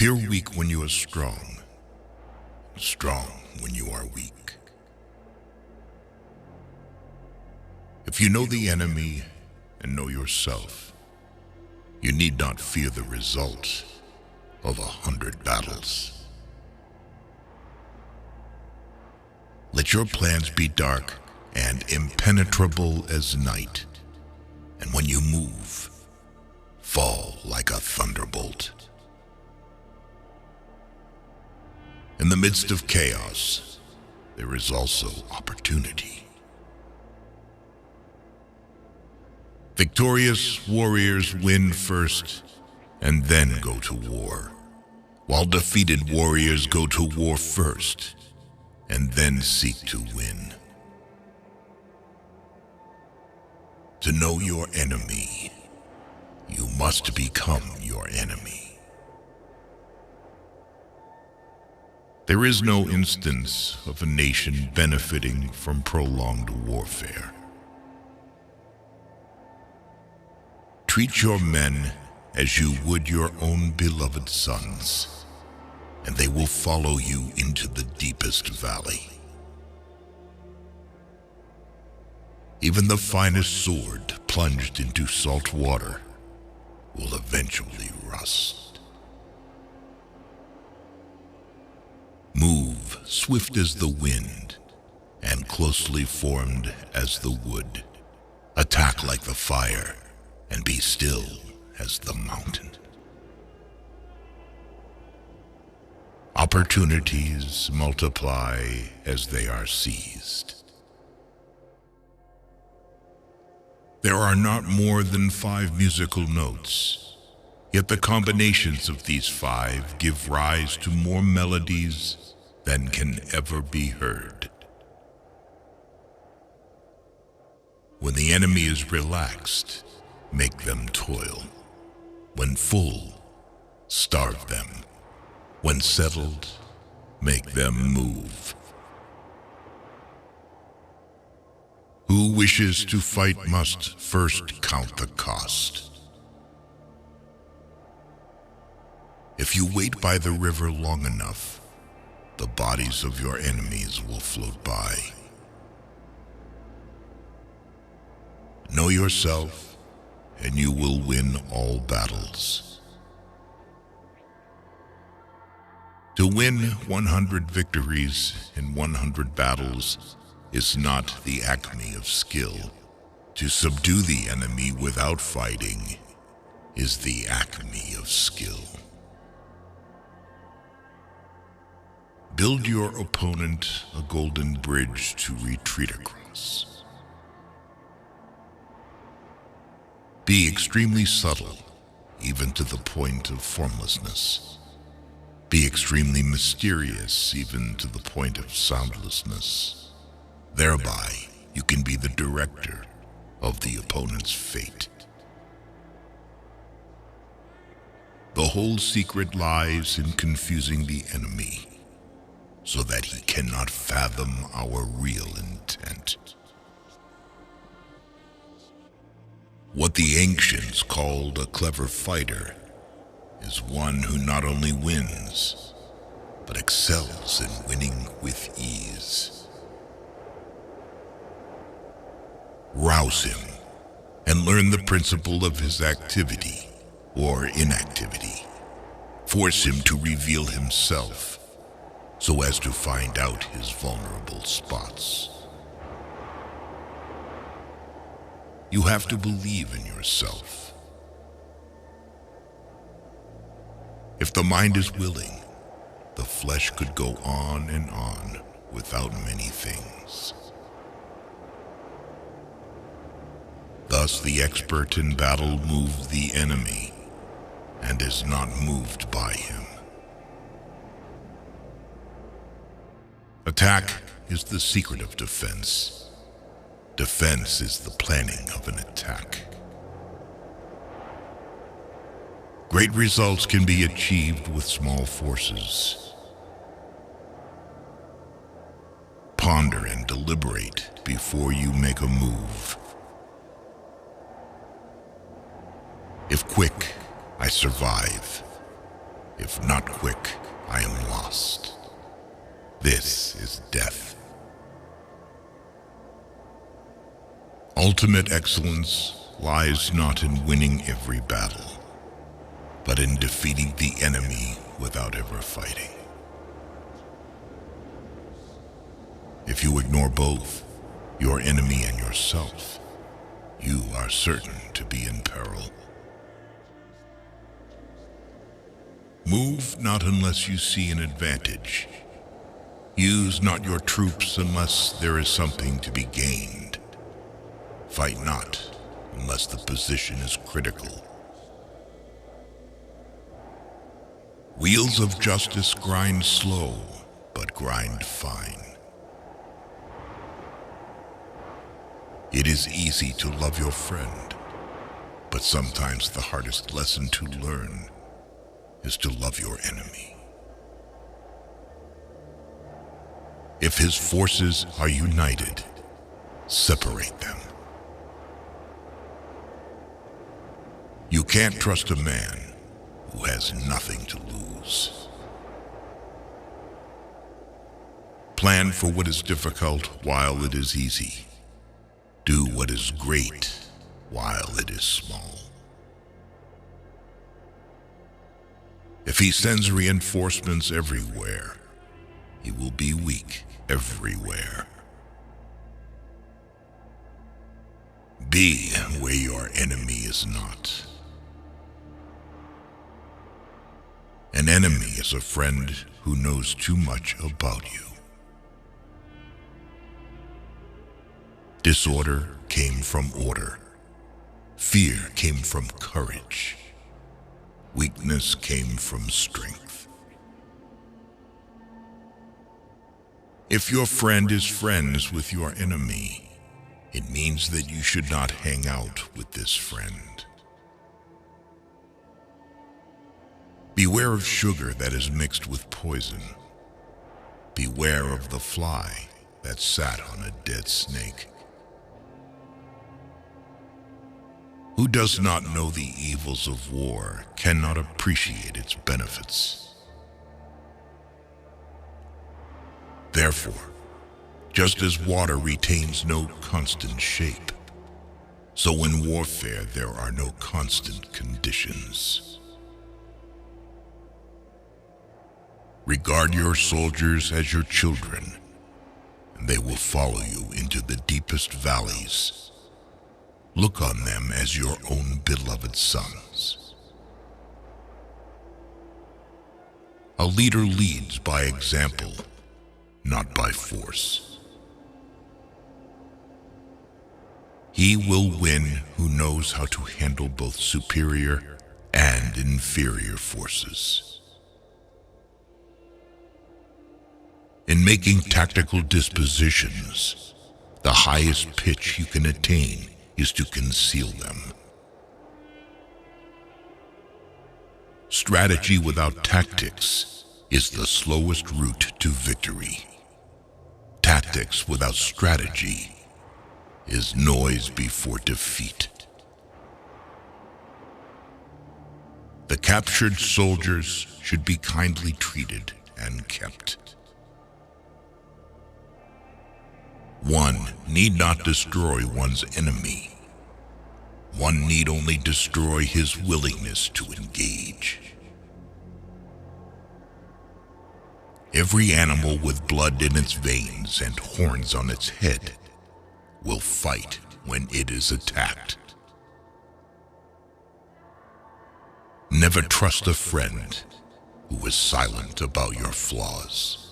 Appear weak when you are strong, strong when you are weak. If you know the enemy and know yourself, you need not fear the result of 100 battles. Let your plans be dark and impenetrable as night, and when you move, fall like a thunderbolt. In the midst of chaos, there is also opportunity. Victorious warriors win first and then go to war, while defeated warriors go to war first and then seek to win. To know your enemy, you must become your enemy. There is no instance of a nation benefiting from prolonged warfare. Treat your men as you would your own beloved sons, and they will follow you into the deepest valley. Even the finest sword plunged into salt water will eventually rust. Move swift as the wind and closely formed as the wood. Attack like the fire and be still as the mountain. Opportunities multiply as they are seized. There are not more than 5 musical notes, yet the combinations of these 5 give rise to more melodies than can ever be heard. When the enemy is relaxed, make them toil. When full, starve them. When settled, make them move. Who wishes to fight must first count the cost. If you wait by the river long enough, the bodies of your enemies will float by. Know yourself, and you will win all battles. To win 100 victories in 100 battles is not the acme of skill. To subdue the enemy without fighting is the acme of skill. Build your opponent a golden bridge to retreat across. Be extremely subtle, even to the point of formlessness. Be extremely mysterious, even to the point of soundlessness. Thereby, you can be the director of the opponent's fate. The whole secret lies in confusing the enemy, so that he cannot fathom our real intent. What the ancients called a clever fighter is one who not only wins, but excels in winning with ease. Rouse him and learn the principle of his activity or inactivity. Force him to reveal himself so as to find out his vulnerable spots. You have to believe in yourself. If the mind is willing, the flesh could go on and on without many things. Thus the expert in battle moves the enemy and is not moved by him. Attack is the secret of defense. Defense is the planning of an attack. Great results can be achieved with small forces. Ponder and deliberate before you make a move. If quick, I survive. If not quick, I am lost. This is death. Ultimate excellence lies not in winning every battle, but in defeating the enemy without ever fighting. If you ignore both, your enemy and yourself, you are certain to be in peril. Move not unless you see an advantage. Use not your troops unless there is something to be gained. Fight not unless the position is critical. Wheels of justice grind slow, but grind fine. It is easy to love your friend, but sometimes the hardest lesson to learn is to love your enemy. If his forces are united, separate them. You can't trust a man who has nothing to lose. Plan for what is difficult while it is easy. Do what is great while it is small. If he sends reinforcements everywhere, he will be weak everywhere. Be where your enemy is not. An enemy is a friend who knows too much about you. Disorder came from order. Fear came from courage. Weakness came from strength. If your friend is friends with your enemy, it means that you should not hang out with this friend. Beware of sugar that is mixed with poison. Beware of the fly that sat on a dead snake. Who does not know the evils of war cannot appreciate its benefits. Therefore, just as water retains no constant shape, so in warfare there are no constant conditions. Regard your soldiers as your children, and they will follow you into the deepest valleys. Look on them as your own beloved sons. A leader leads by example, not by force. He will win who knows how to handle both superior and inferior forces. In making tactical dispositions, the highest pitch you can attain is to conceal them. Strategy without tactics is the slowest route to victory. Tactics without strategy is noise before defeat. The captured soldiers should be kindly treated and kept. One need not destroy one's enemy. One need only destroy his willingness to engage. Every animal with blood in its veins and horns on its head will fight when it is attacked. Never trust a friend who is silent about your flaws.